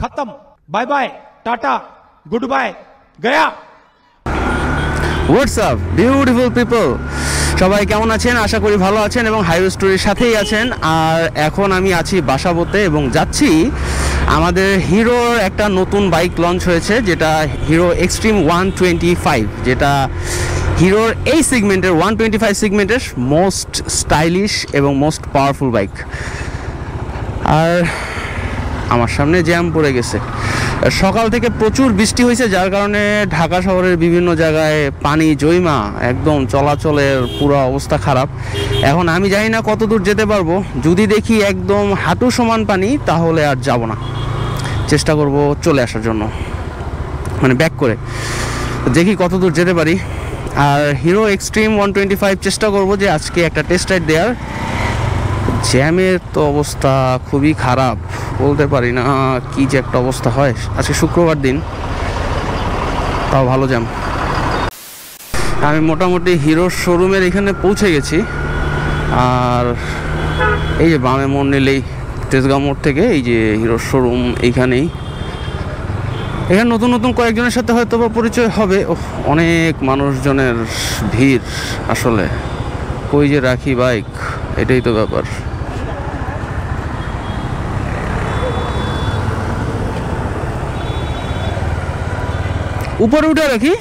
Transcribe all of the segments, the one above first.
खत्म, bye bye, tata, goodbye, गया। What's up beautiful people, সবাই কেমন আছেন? আশা করি ভালো আছেন এবং হাইওয়ে স্টোরির সাথেই আছেন। আর এখন আমি আছি বাসাবোতে এবং যাচ্ছি আমাদের হিরোর একটা নতুন বাইক লঞ্চ হয়েছে, যেটা হিরো এক্সট্রিম 125, যেটা হিরোর এই সেগমেন্টের 125 সেগমেন্টের মোস্ট স্টাইলিশ এবং মোস্ট পাওয়ারফুল বাইক। আর আমার সামনে জ্যাম পড়ে গেছে, সকাল থেকে প্রচুর বৃষ্টি হয়েছে, যার কারণে ঢাকা শহরের বিভিন্ন জায়গায় পানি জৈমা, একদম চলাচলের পুরো অবস্থা খারাপ। এখন আমি জানি না কত দূর যেতে পারবো। যদি দেখি একদম হাঁটু সমান পানি, তাহলে আর যাব না, চেষ্টা করব চলে আসার জন্য, মানে ব্যাক করে। দেখি কত দূর যেতে পারি। আর হিরো এক্সট্রিম 125 চেষ্টা করব যে আজকে একটা টেস্ট রাইড দেওয়ার। জ্যামের তো অবস্থা খুবই খারাপ, বলতে পারি না কি যে একটা অবস্থা হয়। আজকে শুক্রবার দিন, তাও ভালো জ্যাম। আমি মোটামুটি হিরোর শোরুমের এখানে পৌঁছে গেছি। আর এই যে বামে মোড় নিলেই তেজগাঁও মোড় থেকে এই যে হিরোর শোরুম এইখানেই। এখানে নতুন নতুন কয়েকজনের সাথে হয়তো বা পরিচয় হবে। অনেক মানুষজনের ভিড়, আসলে কই যে রাখি বাইক, এটাই তো ব্যাপার। উপরে উঠে রাখি।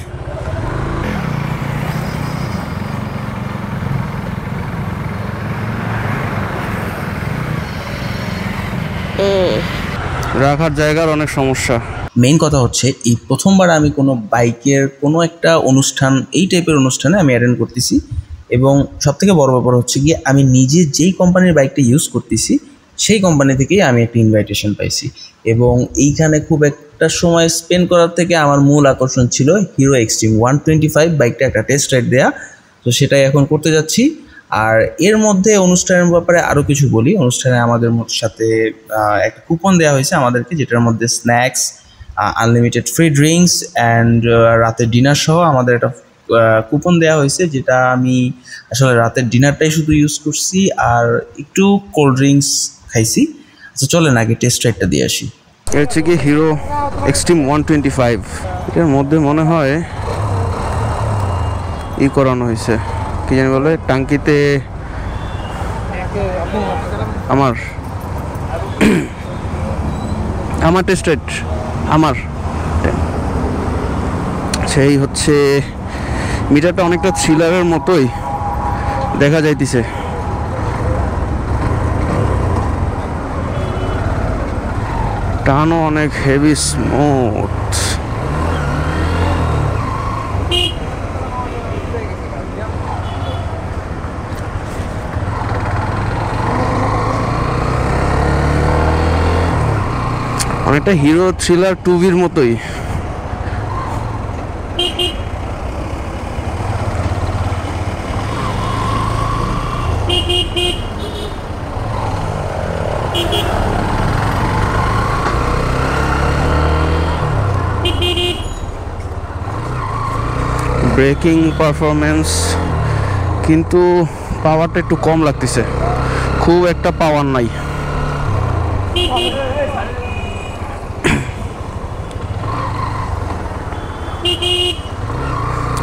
রাখার জায়গার অনেক সমস্যা। মেইন কথা হচ্ছে এই প্রথমবার আমি কোনো বাইকের কোনো একটা অনুষ্ঠান, এই টাইপের অনুষ্ঠানে আমি অ্যাটেন্ড করতেছি। এবং সবথেকে বড় ব্যাপার হচ্ছে গিয়ে আমি নিজে যেই কোম্পানির বাইকটা ইউজ করতেছি সেই কোম্পানি থেকেই আমি একটা ইনভাইটেশন পাইছি। এবং এইখানে খুব একটা সময় স্পেন্ড করার থেকে আমার মূল আকর্ষণ ছিল হিরো এক্সট্রিম 125 বাইকটা একটা টেস্ট রাইড দেয়া। তো সেটাই এখন করতে যাচ্ছি। আর এর মধ্যে অনুষ্ঠানের ব্যাপারে আরও কিছু বলি। অনুষ্ঠানে আমাদের সাথে একটা কুপন দেওয়া হয়েছে আমাদেরকে, যেটার মধ্যে snacks, unlimited free drinks and রাতের ডিনার সহ আমাদের একটা কুপন দেওয়া হয়েছে, যেটা আমি আসলে রাতের ডিনারটাই শুধু ইউজ করছি আর একটু কোল্ড ড্রিঙ্কস খাইছি। আচ্ছা চলেন আগে টেস্ট রাইডটা দিয়ে আসি। এটা হচ্ছে কি হিরো এক্সট্রিম 125। এটার মধ্যে মনে হয় ই করানো হয়েছে, কি জানি বলে, টাঙ্কিতে আমার টেস্ট রাইড আমার সেই হচ্ছে। মিটারটা অনেকটা থ্রিলারের মতোই দেখা যাইতেছে। টানও অনেক হেভি স্মুথ। অনেকটা হিরো থ্রিলার 2বির মতোই। ব্রেকিং পারফরমেন্স কিন্তু পাওয়ারটা একটু কম লাগতেছে, খুব একটা পাওয়ার নাই।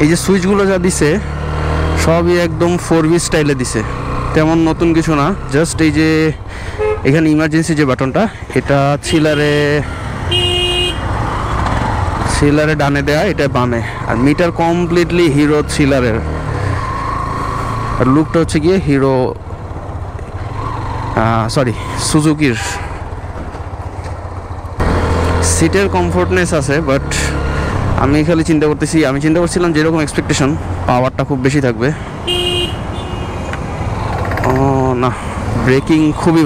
এই যে সুইচগুলো যা দিছে সবই একদম 4V স্টাইলে দিছে, তেমন নতুন কিছু না। জাস্ট এই যে এখানে ইমার্জেন্সি যে বাটনটা, এটা থ্রিলারে ডানে দেয়া, এটা বামে। আর মিটার কমপ্লিটলি হিরো থ্রিলারের। আর লুকটা হচ্ছে গিয়ে হিরো সুজুকির। সিটের কমফোর্টনেস আছে, বাট আমি চিন্তা করছিলাম যেরকম এক্সপেকটেশন, পাওয়ারটা খুব বেশি থাকবে। না, ব্রেকিং খুবই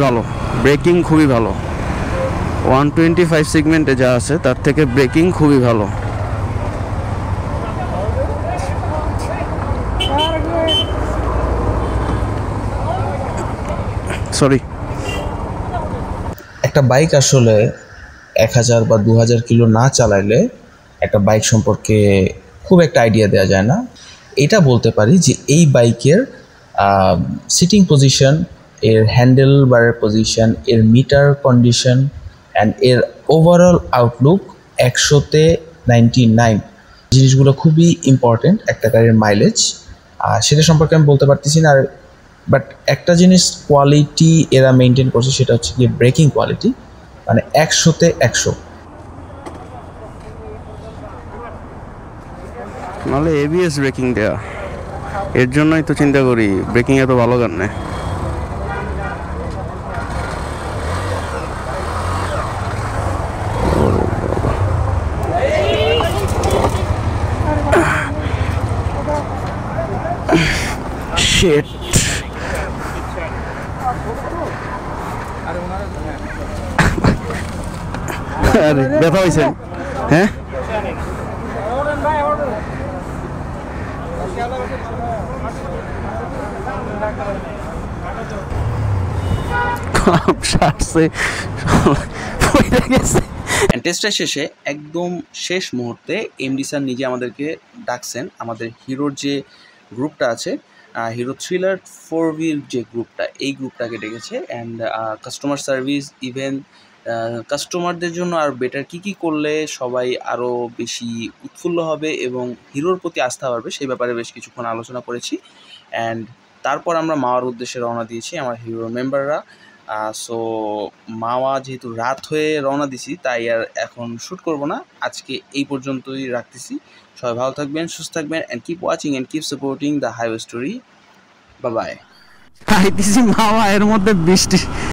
ভালো। 125 সেগমেন্টে যা আছে তার থেকে ব্রেকিং খুবই ভালো। সরি। একটা বাইক আসলে 1000 বা 2000 কিলো না চালাইলে একটা বাইক সম্পর্কে খুব একটা আইডিয়া দেওয়া যায় না। এটা বলতে পারি যে এই বাইকের সিটিং পজিশন, এর হ্যান্ডেল বারের পজিশন, এর মিটার কন্ডিশন, অ্যান্ড এর ওভারঅল আউটলুক 100-তে 99। জিনিসগুলো খুবই ইম্পর্টেন্ট একটা গাড়ির মাইলেজ, সেটা সম্পর্কে আমি বলতে পারতেছি না। আর বাট একটা জিনিস কোয়ালিটি এরা মেনটেন করছে, সেটা হচ্ছে গিয়ে ব্রেকিং কোয়ালিটি, মানে 100-তে 100। নাহলে এবিএস ব্রেকিং দেয়া, এর জন্যই তো চিন্তা করি ব্রেকিং এত ভালো কারণে। শিট, আরে ব্যথা হয়েছে? হ্যাঁ, টেস্টের শেষে একদম শেষ মুহূর্তে এমডি স্যার নিজে আমাদেরকে ডাকছেন। আমাদের হিরোর যে গ্রুপটা আছে, হিরো থ্রিলার 4ভির যে গ্রুপটা, এই গ্রুপটাকে ডেকেছে। অ্যান্ড কাস্টমার সার্ভিস, ইভেন কাস্টমারদের জন্য আর বেটার কী করলে সবাই আরও বেশি উৎফুল্ল হবে এবং হিরোর প্রতি আস্থা বাড়বে, সেই ব্যাপারে বেশ কিছুক্ষণ আলোচনা করেছি। অ্যান্ড তারপর আমরা মাওয়ার উদ্দেশ্যে রওনা দিয়েছি আমার হিরোর মেম্বাররা। সো মাওয়া যেহেতু রাত হয়ে রওনা দিছি, তাই আর এখন শ্যুট করব না, আজকে এই পর্যন্তই রাখতেছি। সবাই ভালো থাকবেন, সুস্থ থাকবেন, and keep watching and keep supporting the highway story. Bye bye. খাইতেছি মাওয়া, এর মধ্যে বৃষ্টি।